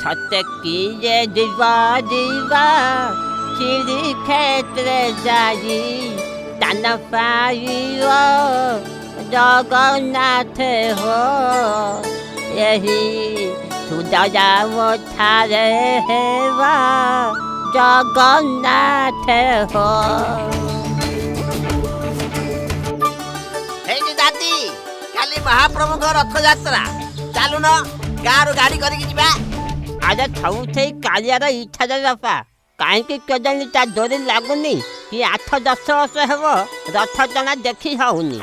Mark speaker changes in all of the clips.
Speaker 1: सत्य की ये दीवा दीवा चिड़ी क्षेत्र जाई तान पाइयो जगन्नाथ हो यही सुदया ठारे हेवा जगन्नाथ हो।
Speaker 2: दादी काली महाप्रभु रथ यात्रा चालू न गाँव गाड़ी करके जीवा।
Speaker 1: आज छे कालियार इच्छा बापा कहीं केजानी ता डोरी लगुनि कि 8-10 वर्ष हेब रथ टना देखी होनी।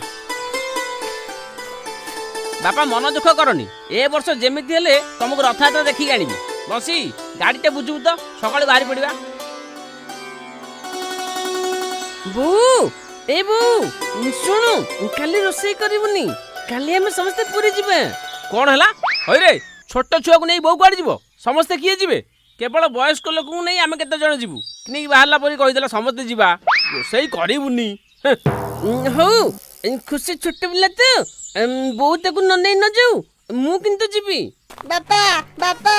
Speaker 3: बापा मन दुख करनी ए वर्ष जेमिति हेले तुमको रथयात्रा देखी आनिबी। बसी गाड़ीटे बुझू तो सकाळु बाहरी पड़िबा।
Speaker 4: बू ए बू सुनु काली रोषेई करिबुनी काली हम समस्त पूरी जिबे।
Speaker 3: कौन है हई रे छोट छुआ को नहीं बो कुआड़ जीव समस्ते किए जीवे केवल वयस्क लोक नहीं आम केते जण जीवु नहीं बाहरला परी कहिदेला समस्ते जीवा रोषेई करिबुनी।
Speaker 4: हो खुशी छोट पिला तो बहुत को न नहीं न जाऊ मु किंतु जीवी।
Speaker 5: बापा बापा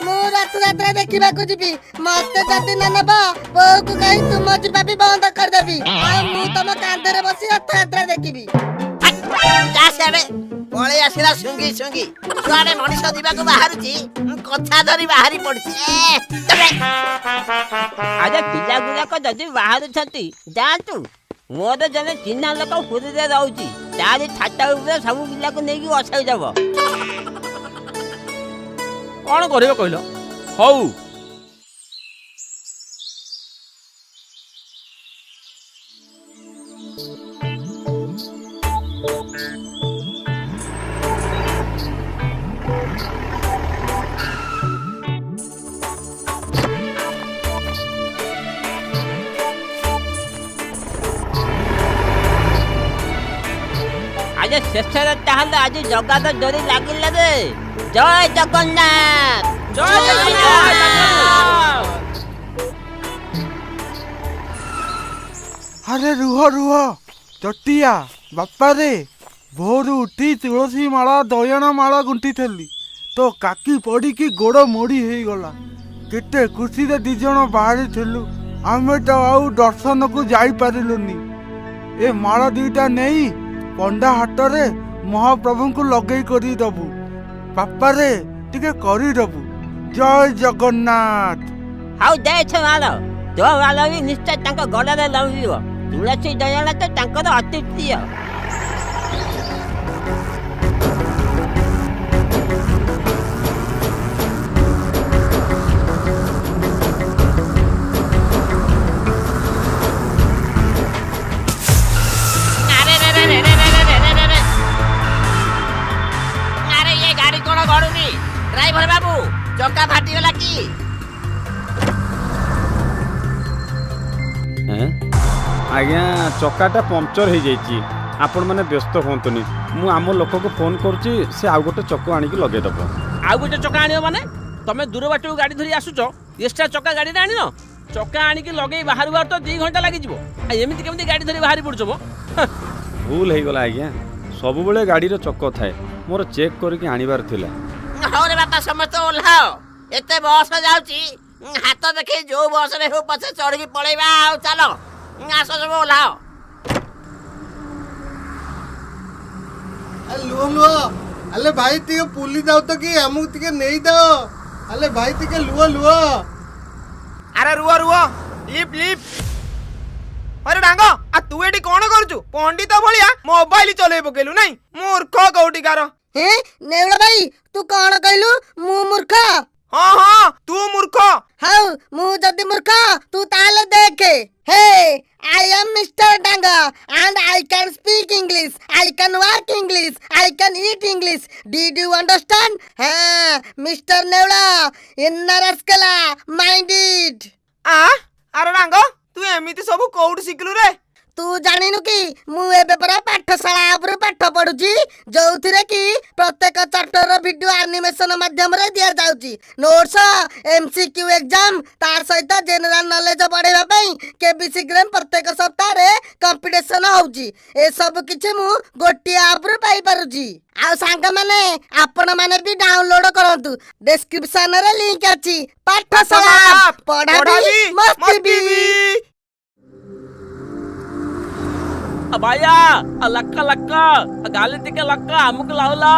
Speaker 5: मु रथ यात्रा देखा जीवी मत जदि न नब बो को कहीं तुम जीवा भी बंद कर देबी मु तुम कांधरे बसी रथ यात्रा देखी।
Speaker 2: पळे आसिला सुंगी सुंगी जुआडे मनीष दिबाको बाहरुची कथा धरी बाहरी पड़ची।
Speaker 1: आज पिला गुड़ाक जदि बाहर जातु मोर जने चिन्हा लोक पुरी रोचे तारी छाता उपर सब पिला को नहीं बसाई देव
Speaker 3: कौन कर कहल हऊ
Speaker 1: आज शेष आज जगा तो डोरी लगिला रे। जय जगन्नाथ
Speaker 3: जय जगन्नाथ।
Speaker 6: अरे रुह रुह चटिया बापा रे भोर उठी तुलसी माला दयना माला गुंटी थेली तो काकी पड़ी की गोड़ मोड़ी हो गला केते खुशी रे दी जण बाहरी थिलु आमे तो आउ दर्शन को जाई पारिलुनी। ए माला दीटा नहीं पंडा हाट रे महाप्रभु को लगे करी दबु बापा रे टिके करी दबु। जय जगन्नाथ।
Speaker 1: हाउ दे माल तो माल भी निश्चय तांको गड़े लंबिव तुलसी दयाला तो तांकर अति प्रिय।
Speaker 2: ड्राइवर बाबू चक्का फाटीगला कि
Speaker 7: आज्ञा चक्काटा पंक्चर हो जाइए आपण मैंने व्यस्त हूँ मु आम लोक को फोन करुच्ची से आउ गोटे चक्क आनिक लगेदब।
Speaker 3: आउ गोटे चक्का आनियो माने तमे दूर बाट गाड़ी धरी आसुच एक्स्ट्रा चक्का गाड़ी आनी न चक्का आनिक लगे बाहर बाहर तो 2 घंटा लगी एमती केमती गाड़ी धरी बाहरी पड़छ
Speaker 7: भूल हो गला आज्ञा सब बेले गाड़ी चक्क थाए मोर चेक करके आनिबार थिला।
Speaker 2: हाँ रे बापा समस्त ओल्हाओ एते बस जाउची हाथ देखी जो बस रे हो पछे चढ़ के पळेबा आ चलो आस सब ओल्हाओ।
Speaker 6: लुह लुह अले भाई टिके पुली जाऊ तो कि हमू टिके नहीं दो अले भाई टिके लुह लुह।
Speaker 8: अरे रुआ रुआ लिप लिप अरे डांगो आ तू एडी कोन करचू पंडित भलिया मोबाइल चले पकेलु नहीं मूर्ख कौटिकार।
Speaker 5: हे नेवला भाई तू कौन कहलु मु मूर्ख।
Speaker 8: हाँ हाँ तू मूर्ख।
Speaker 5: हाउ मु जदी मूर्ख तू ताले देखे। Hey I am mister Danga and I can speak English, I can work English, I can eat English. Did you understand? हाँ मिस्टर नेवला इन्ना रसकला माइंडेड।
Speaker 8: आ अरे डांगो तू एमिति सब कोड सिखलु रे।
Speaker 5: तू जानिनु कि मु एबे परा पाठशाला उपरे पाठ पढुची जोउथिरे कि प्रत्येक चैप्टर रो वीडियो एनिमेशन माध्यम रे दिया जाउची नोट्स एमसीक्यू एग्जाम तार सहित जनरल नॉलेज पढेबा पई केबीसी ग्राम प्रत्येक सप्ताह रे कंपटीशन होउची ए सब किछि मु गोटी ऐप रे पाई पारुची आ सांग माने आपण माने भी डाउनलोड करंतु डिस्क्रिप्शन रे लिंक अछि पाठशाला पढाबी मस्ती भी
Speaker 3: बाया लक्का लक्का गाली टिके लक्का अमुक लावला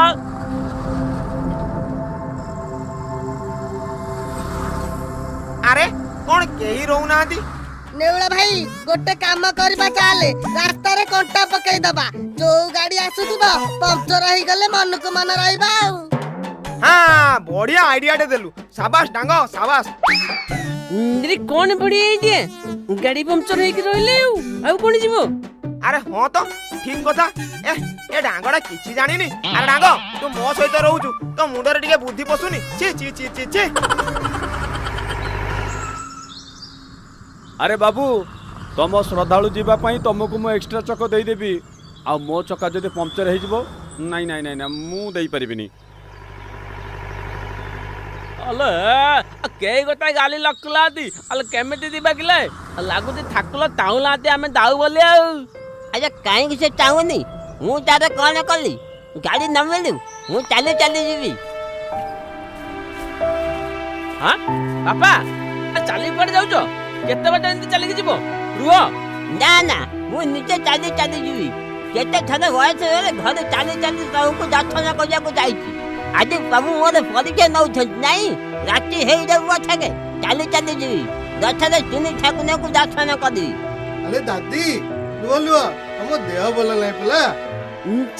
Speaker 8: अरे कौन केही रहू नांती
Speaker 5: नेउला भाई गोटे काम करबा चाले रास्ता रे कंटा पकई दबा जो गाड़ी आसुथिबो पंक्चर होई गले मन को मन रहइबा
Speaker 8: हाँ बढ़िया आइडिया दे देलु शाबाश डांगो शाबाश
Speaker 4: रे कौन बढ़िया आइडिया गाड़ी पंक्चर होई के रहले आउ कोन जीवो
Speaker 8: अरे हाँ तो ठीक कथा ए डांगोड़ा किछि जानिनी अरे डांगो तू मो सहित रहउछु तो मुंडरे टिके बुद्धि पसुनी छी छी छी छी छी
Speaker 7: अरे बाबू तुम श्रद्धालु जीवा पाई तुमको मु एक्स्ट्रा चक दे देबी आ मो चका जदि पंक्चर हे जिवो नहीं नहीं नहीं मु देई परिबिनी
Speaker 3: अले के गोटा गाली लकलाती अले केमिति दिबा किले लागुती ठाकुला ताउलाती आमे दाउ बोली आ
Speaker 1: अरे कहीं से चाहूनी हूँ तारे कौन कली गाड़ी न मिलू हूँ चली चली जीवी
Speaker 3: हाँ बापा चली पड़ जाऊच केते बाटे एंती चली के जीवो रुह
Speaker 1: ना ना हूँ निजे चली चली जीवी केते थने वयस हेले घर चली चली सबको दर्शन करजाको जाईची आज प्रभु मोर परीक्षा नौ नहीं राति हे जाऊ थे चली चली जीवी दर्शन सुनी ठाकुर को दर्शन करी
Speaker 9: अरे दादी लुआ लुआ हम देह बोला नहीं पला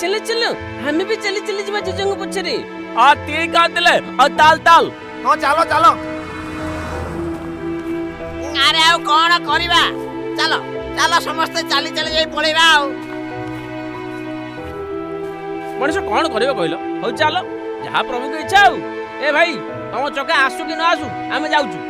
Speaker 4: चलो चलो हमें भी चली चली जीवा जजंग पछरे
Speaker 3: आ ती काटले आ ताल ताल
Speaker 8: हाँ चलो चलो
Speaker 2: अरे आउ कौन करिबा चलो चलो समस्त चली चली जाई पळेबा आउ
Speaker 3: मनुष्य कौन करिबो कहलो हो चलो जहाँ प्रभु की इच्छा हो ए भाई तुम चका आसु कि न आसु आमे जाउछु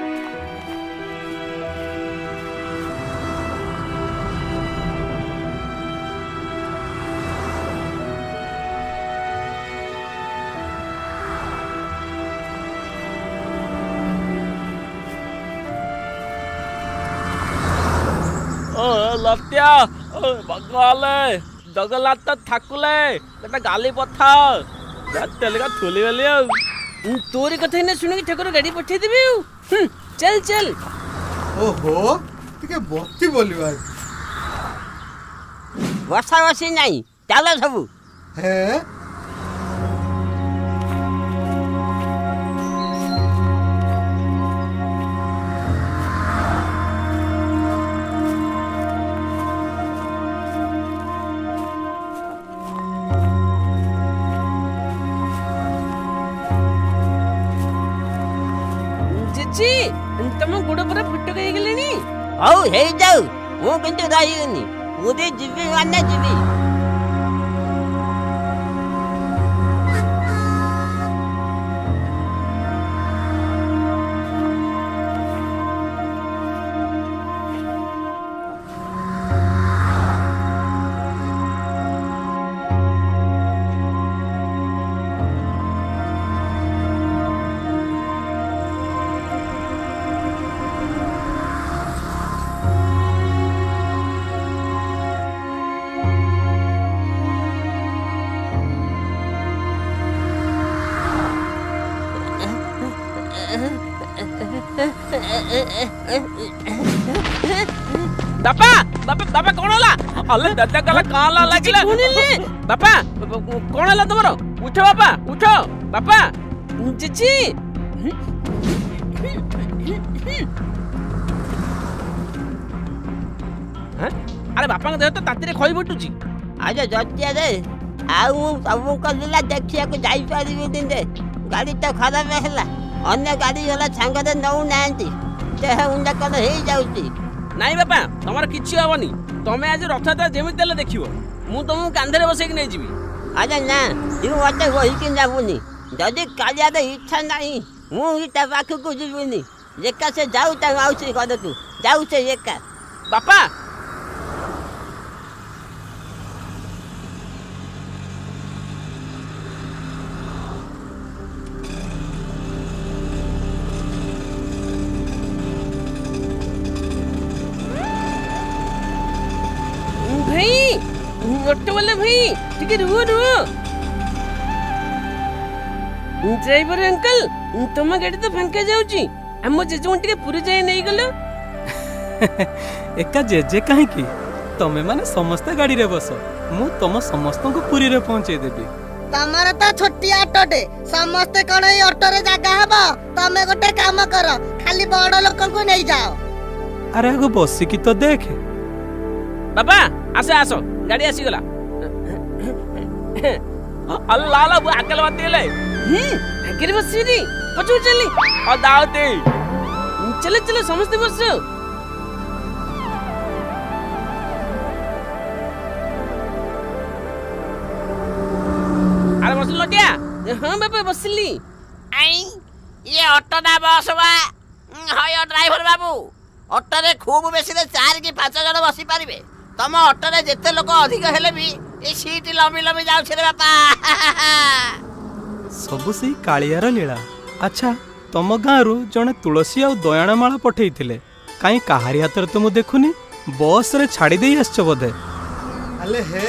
Speaker 3: ओ लत्या ओ भगवाले जगन्नाथ ठाकुले केटा गाली पथा तेलगा थोली वाली
Speaker 4: तोरी कथा ने सुन के ठाकुर गाड़ी पठे देबी चल चल
Speaker 9: ओहो तिके बत्ती बोलिबा
Speaker 1: बसा बसी नहीं चलो सबू
Speaker 9: है
Speaker 4: जी तम गोड़ पर फटक हे गेलेनी
Speaker 1: हौ हे जाऊ हूँ किंतु रहीनी पूरी जीवी माने जीवी
Speaker 3: बापा बापा बापा कौन होला अले दादा कला काला लागिला बापा कौन होला तमरो उठो बापा उठो बापा
Speaker 4: चिची
Speaker 3: अरे बापा के देह तो ताती रे खई बटुची
Speaker 1: आज जतिया रे आउ सब कलिला देखिया को जाई पारिबे दिन दे गाड़ी तो खराब हैला अन्य गाड़ी होला संग दे नौ नांती ते उंडा कल हे जाउची
Speaker 3: नहीं बापा तमर किछि हबनी तमे आज रथयात्रा जेमिति देले देखिवो मु तुमको कांधे रे बसैक नै जीवी
Speaker 1: अरे ना तू मत वही कि जाबुनी जदि कालिया दे इच्छा नहीं मु इता पाखु को जीवनी जेका से जाऊ ता आउसी कद तू जाऊ से एका
Speaker 3: बापा
Speaker 4: ଅଟୋ ବାଲା ଭାଇ ଟିକେ ରୁହ ରୁହ। ଡ୍ରାଇଭର ଅଙ୍କଲ ତମ ଗାଡି ତ ଫାଙ୍କା ଯାଉଛି, ଆମ ଜେଜେଙ୍କୁ ଟିକେ ପୁରୀ ଯାଇ ନେଇଗଲ।
Speaker 10: ଏକା ଜେଜେ କାହିଁକି, ତମେ ମାନେ ସମସ୍ତେ ଗାଡିରେ ବସ, ମୁଁ ତମ ସମସ୍ତଙ୍କୁ ପୁରୀରେ ପହଞ୍ଚେଇ ଦେବି।
Speaker 5: ତମର ତ ଛୋଟିଆ ଅଟୋଟେ, ସମସ୍ତେ କଣ ଏଇ ଅଟୋରେ ଜାଗା ହବ? ତମେ ଗୋଟେ କାମ କର, ଖାଲି ବଡ ଲୋକଙ୍କୁ ନେଇଯାଅ।
Speaker 10: ଆରେ ଆଗ ବସିକି ତ ଦେଖେ।
Speaker 3: ବାପା ଆସ ଆସ, ଗାଡି ଆସିଗଲା। ଆଲ୍ଲା ଆଲ୍ଲା ଆକଲ ବାତି ହେଲେ
Speaker 4: ଆଗରେ ବସିବି, ପଛକୁ ଚାଲି।
Speaker 3: ଦାଉତି
Speaker 4: ଚଲ ଚଲ ସମସ୍ତେ ବସ।
Speaker 3: ଆରେ ବସିଲୁ ଲଟିଆ।
Speaker 4: ହଁ ବାପା ବସିଲି।
Speaker 2: ଆଇ ଇଏ ଅଟୋ ନା ବସ୍ ବା? ହୟ ଡ୍ରାଇଭର ବାବୁ, ଅଟୋରେ ଖୁବ ବେଶୀରେ 4 କି 5 ଜଣ ବସି ପାରିବେ। ତମ ଅଟୋରେ ଯେତେ ଲୋକ ଅଧିକ ହେଲେ ବି ଏ ସିଟ୍ ଲମ୍ବି ଲମ୍ବି ଯାଉଛି ରେ ବାପା।
Speaker 10: ସବୁ ସେଇ କାଳିଆର ଲୀଳା। ଆଚ୍ଛା, ତମ ଗାଁରୁ ଜଣେ ତୁଳସୀ ଆଉ ଦୟାଣମାଳା ପଠେଇଥିଲେ, କାହିଁ କାହାରି ହାତରେ ତ ମୁଁ ଦେଖୁନି। ବସରେ ଛାଡ଼ି ଦେଇ ଆସିଛ ବୋଧେ?
Speaker 9: ଆଲେ ହେ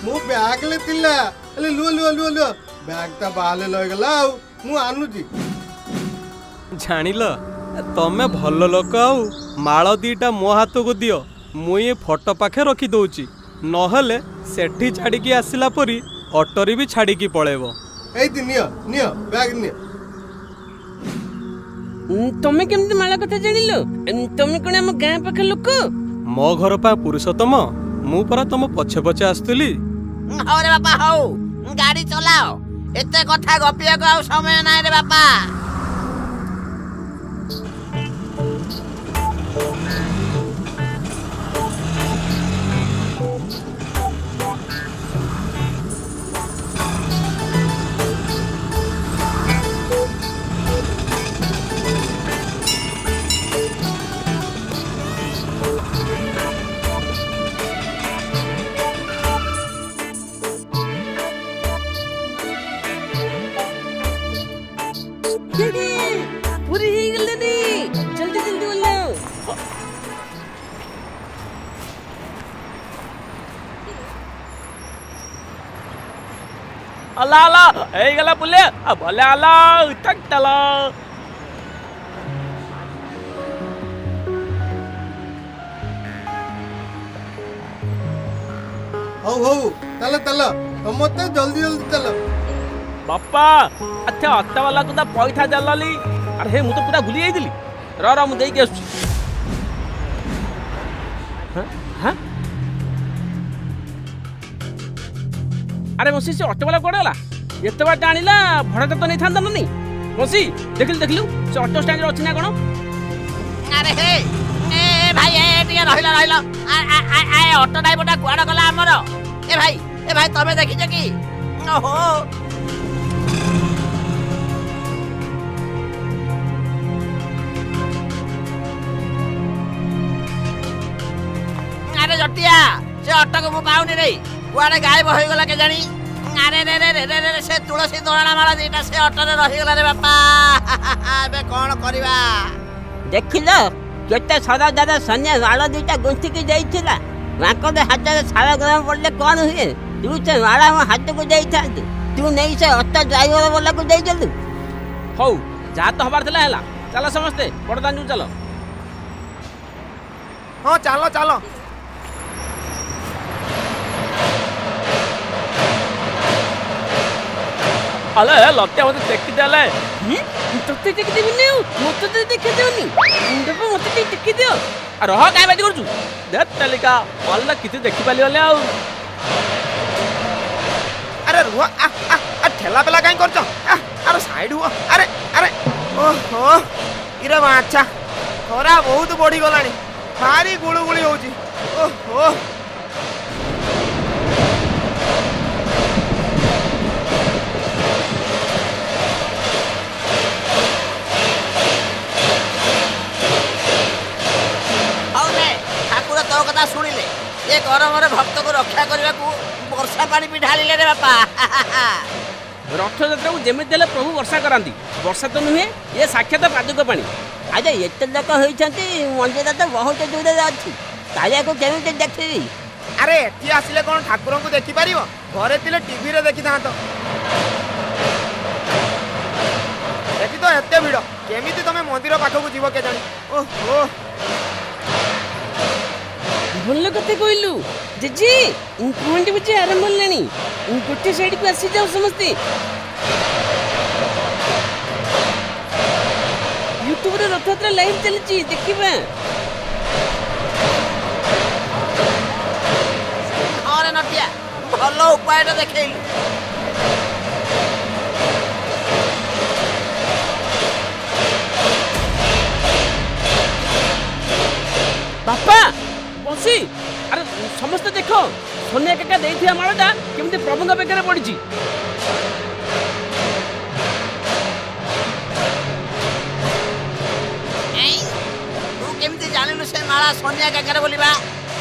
Speaker 9: ମୁଁ ବ୍ୟାଗରେ ଥିଲା। ଆଲେ ଲୁଅ ଲୁଅ ଲୁଅ ଲୁଅ ବ୍ୟାଗଟା ବାହାରେ ରହିଗଲା, ଆଉ ମୁଁ ଆଣୁଛି।
Speaker 10: ଜାଣିଲ, ତମେ ଭଲ ଲୋକ। ଆଉ ମାଳ ଦିଟା ମୋ ହାତକୁ ଦିଅ, ମୁଁ ଏ ଫଟୋ ପାଖେ ରଖି ଦଉଛି, ନହେଲେ ସେଠି ଛାଡ଼ିକି ଆସିଲା ପରି ଅଟୋରେ ବି ଛାଡ଼ିକି ପଳେଇବ।
Speaker 9: ଏଇଠି ନିଅ ନିଅ ବ୍ୟାଗ ନିଅ।
Speaker 4: ତମେ କେମିତି ମାଳା କଥା ଜାଣିଲ? ତମେ କଣ ଆମ ଗାଁ ପାଖ ଲୋକ?
Speaker 10: ମୋ ଘର ପା ପୁରୁଷୋତ୍ତମ, ମୁଁ ପରା ତମ ପଛେ ପଛେ ଆସୁଥିଲି।
Speaker 2: ହଉ ରେ ବାପା ହଉ, ଗାଡି ଚଲାଅ। ଏତେ କଥା ଗପିବାକୁ ଆଉ ସମୟ ନାହିଁ ରେ ବାପା।
Speaker 4: ପୁରୀ ହେଇଗଲାନି, ଜଲ୍ଦି ଜଲ୍ଦି ବୋଲ।
Speaker 3: ଆଲ୍ଲା ଆଲ୍ଲା ହେଇଗଲା ବୁଲେ ବଲେ ଆଲ୍ଲା ଚାଲ।
Speaker 9: ହଉ ହଉ ଚାଲ ଚାଲ, ସମସ୍ତେ ଜଲ୍ଦି ଜଲ୍ଦି ଚାଲ।
Speaker 3: ବାପା ଆଚ୍ଛା ଅଟା ବାଲାକୁ ତା ପଇସା ଦେଲଲି। ଆରେ ହେ ମୁଁ ତ ପୁରା ଭୁଲି ଯାଇଥିଲି। ର ମୁଁ ଦେଇକି ଆସୁଛି। ଆରେ ବସି ସେ ଅଟୋ ବାଲା କୁଆଡ଼େ ଗଲା? ଏତେ ବାଟ ଆଣିଲା, ଭଡ଼ାଟା ତ ନେଇଥାନ୍ତା ନା ନାଇଁ? ବସି ଦେଖିଲୁ ସେ ଅଟୋ ଷ୍ଟାଣ୍ଡରେ ଅଛି ନା କ'ଣ?
Speaker 2: ଆରେ ହେ ଏ ଭାଇ ଏ ଟିକେ ରହିଲ ରହିଲ। ଅଟୋ ଡ୍ରାଇଭରଟା କୁଆଡେ ଗଲା ଆମର? ଏ ଭାଇ ତମେ ଦେଖିଛ କି? ଓହୋ ଆରେ ଜଟିଆ, ସେ ଅଟୋକୁ ମୁଁ ପାଉନି ରେ, କୁଆଡେ ଗାୟବ ହେଇଗଲା କେଜାଣି। ଆରେ ରେ ରେ ରେ ରେ ରେ ସେ ତୁଳସୀ ଦୋଳଣା ମାଳ ଦିଟା ସେ ଅଟୋରେ ରହିଗଲା ରେ ବାପା। ଏବେ କ'ଣ କରିବା?
Speaker 1: ଦେଖିଲ କେତେ ସଦା ଦାଦା ସନ୍ଧ୍ୟା ମାଳ ଦୁଇଟା ଗୁନ୍ଥିକି ଦେଇଥିଲା। ମାଙ୍କଡ ହାତରେ ଶାଳ ଗ୍ରାମ ପଡ଼ିଲେ କ'ଣ ହୁଏ? ତୁ ସେ ମାଳ ମୋ ହାତକୁ ଦେଇଥାନ୍ତୁ, ତୁ ନେଇ ସେ ଅଟୋ ଡ୍ରାଇଭର ବାଲାକୁ ଦେଇଦେଲୁ।
Speaker 3: ହଉ ଯାହା ତ ହବାର ଥିଲା ହେଲା, ଚାଲ ସମସ୍ତେ ବଡ଼ ଦାଣ୍ଡକୁ ଚାଲ।
Speaker 8: ହଁ ଚାଲ ଚାଲ।
Speaker 3: ଆଲେ ଲଟିଆ ମତେ ଦେଖିଦେଲେ।
Speaker 4: ତତେ ଟେକି ଦେବିନି, ଆଉ ମତେ ତ ଦେଖି ଦେଉନି। ବାପା ମତେ ଟିକେ ଟେକି ଦିଅ।
Speaker 3: ଆରେ ରହ କାଇଁ ବାଜି କରୁଛୁ? ଦେ ତାଲିକା ଭଲ କିଛି ଦେଖିପାରିବନି ଆଉ।
Speaker 8: ଆରେ ରୁହ, ଠେଲା পেলা କାଇଁ କରୁଛ? ଆରେ ସାଇଡ ହୁଅ। ଆରେ ଆରେ ଓହୋ ଇରେ ମାଛା, ଖରା ବହୁତ ବଢିଗଲାଣି, ଭାରି ଗୁଳୁଗୁଳି ହଉଛି। ଓହୋ
Speaker 2: ଠାକୁର ତୋ କଥା ଶୁଣିଲେ, ଏ ଗରମରେ ଭକ୍ତକୁ ରକ୍ଷା କରିବାକୁ ବର୍ଷା ପାଣି ବି ଢାଳିଲେ ରେ ବାପା।
Speaker 3: ରଥଯାତ୍ରାକୁ ଯେମିତି ହେଲେ ପ୍ରଭୁ ବର୍ଷା କରାନ୍ତି। ବର୍ଷା ତ ନୁହେଁ, ଏ ସାକ୍ଷାତ ପାଦୁକ ପାଣି।
Speaker 1: ଆରେ ଏତେ ଲୋକ ହେଇଛନ୍ତି, ମନ୍ଦିର ତ ବହୁତ ଦୂରରେ ଅଛି, କାଳିଆକୁ କେମିତି ଦେଖିବି?
Speaker 8: আরে এটি আসলে কোন ঠাকুরଙ୍କୁ দেখি পারিব ঘরে ଥିଲେ টিভিরে ଦେଖିଥାନ୍ତ এটি তো এতে ভিড় কেমিতি তুমি মন্দির পাখକୁ ଯିବ কেজানি ওহো
Speaker 4: ଭଲ କଥା କହିଲୁ ଜେଜେ ଇନକ୍ରିମେଣ୍ଟ ବୁଝି ଆରମ୍ଭ ହେଲାଣି ଗୋଟେ ସାଇଡକୁ ଆସିଯାଉ ସମସ୍ତେ ୟୁଟ୍ୟୁବରେ ରଥଯାତ୍ରା ଲାଇଭ୍ ଚାଲିଛି ଦେଖିବା
Speaker 2: ଆରେ ନଟିଆ ଭଲ ଉପାୟଟା ଦେଖେଇଲୁ
Speaker 3: ବାପା ବସି ଆରେ ସମସ୍ତେ ଦେଖ ସୋନିଆ କାକା ଦେଇଥିବା ମାଳଟା କେମିତି ପ୍ରଭୁଙ୍କ ବେକରେ ପଡ଼ିଛି
Speaker 2: ତୁ କେମିତି ଜାଣିଲୁ ସେ ମାଳା ସନିଆ କାକାରେ ବୋଲିବା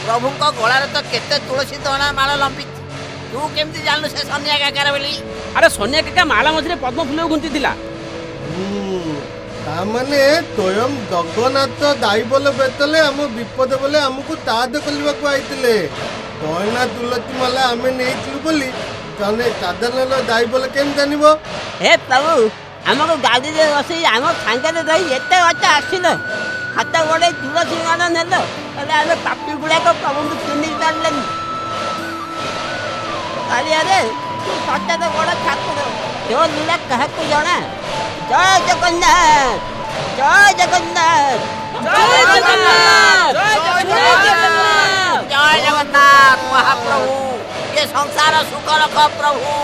Speaker 2: ପ୍ରଭୁଙ୍କ ଗଳାରେ ତ କେତେ ତୁଳସୀ ଦହଣା ମାଳ ଲମ୍ବିଛି ତୁ କେମିତି ଜାଣିଲୁ ସେ ସନିଆ କାକାରେ ବୋଲି
Speaker 3: ଆରେ ସୋନିଆ କାକା ମାଳା ମଝିରେ ପଦ୍ମ ଫୁଲ ଗୁନ୍ଥିଥିଲା
Speaker 9: ତାମାନେ ସ୍ୱୟଂ ଜଗନ୍ନାଥ ଦାଇ ବୋଲେ ବେତଲେ ଆମ ବିପଦ ବୋଲେ ଆମକୁ ତାଦ କରିବାକୁ ଆଇଥିଲେ ଦୟନା ତୁଳସୀ ମାଲା ଆମେ ନେଇଥିଲୁ ବୋଲି ଜଣେ ସାଧାରଣ ଦାଇ ବୋଲେ କେମିତି ଜାଣିବ
Speaker 1: ହେ ପ୍ରଭୁ ଆମକୁ ଗାଡ଼ିରେ ବସେଇ ଆମ ସାଙ୍ଗରେ ରହି ଏତେ ବାଟ ଆସିଲ ହାତ ଗୋଡ଼େ ତୁଳସୀ ମାଳ ନେଲ ହେଲେ ଆମେ ପାପି ଗୁଡ଼ାକ ପ୍ରଭୁଙ୍କୁ ଚିହ୍ନି ପାରିଲେନି କାଳିଆରେ ତୁ ସତରେ ବଡ଼ ଠାକୁର ତୋ ଲୀଳା କାହାକୁ ଜଣା ଜୟ ଜଗନ୍ନାଥ ଜୟ ଜଗନ୍ନାଥ
Speaker 3: ଜୟ ଜଗନ୍ନାଥ
Speaker 2: ଜୟ ଜଗନ୍ନାଥ ମହାପ୍ରଭୁ ଏ ସଂସାର ସୁଖ ରଖ ପ୍ରଭୁ